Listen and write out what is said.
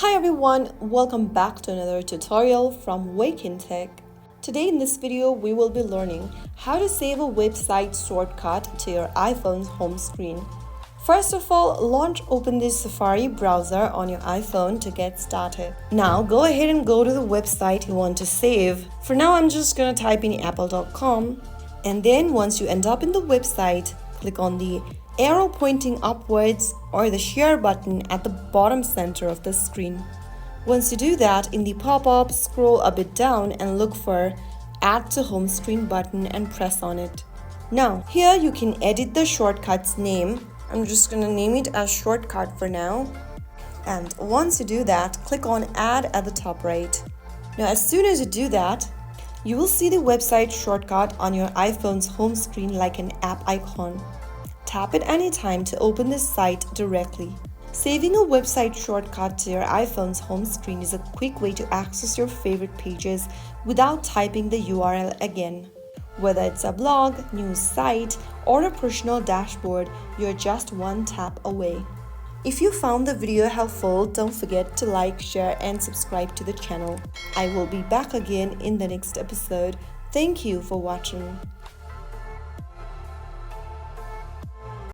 Hi everyone, welcome back to another tutorial from Wake&Tech. Today in this video we will be learning how to save a website shortcut to your iPhone's home screen. First of all, open the Safari browser on your iPhone to get started. Now go ahead and go to the website you want to save. For now I'm just gonna type in apple.com, and then once you end up in the website, click on the arrow pointing upwards or the share button at the bottom center of the screen. Once you do that, in the pop-up, scroll a bit down and look for Add to Home Screen button and press on it. Now, here you can edit the shortcut's name. I'm just gonna name it as shortcut for now. And once you do that, click on Add at the top right. Now, as soon as you do that, you will see the website shortcut on your iPhone's home screen like an app icon. Tap it anytime to open this site directly. Saving a website shortcut to your iPhone's home screen is a quick way to access your favorite pages without typing the URL again. Whether it's a blog, news site, or a personal dashboard, you're just one tap away. If you found the video helpful, don't forget to like, share, and subscribe to the channel. I will be back again in the next episode. Thank you for watching.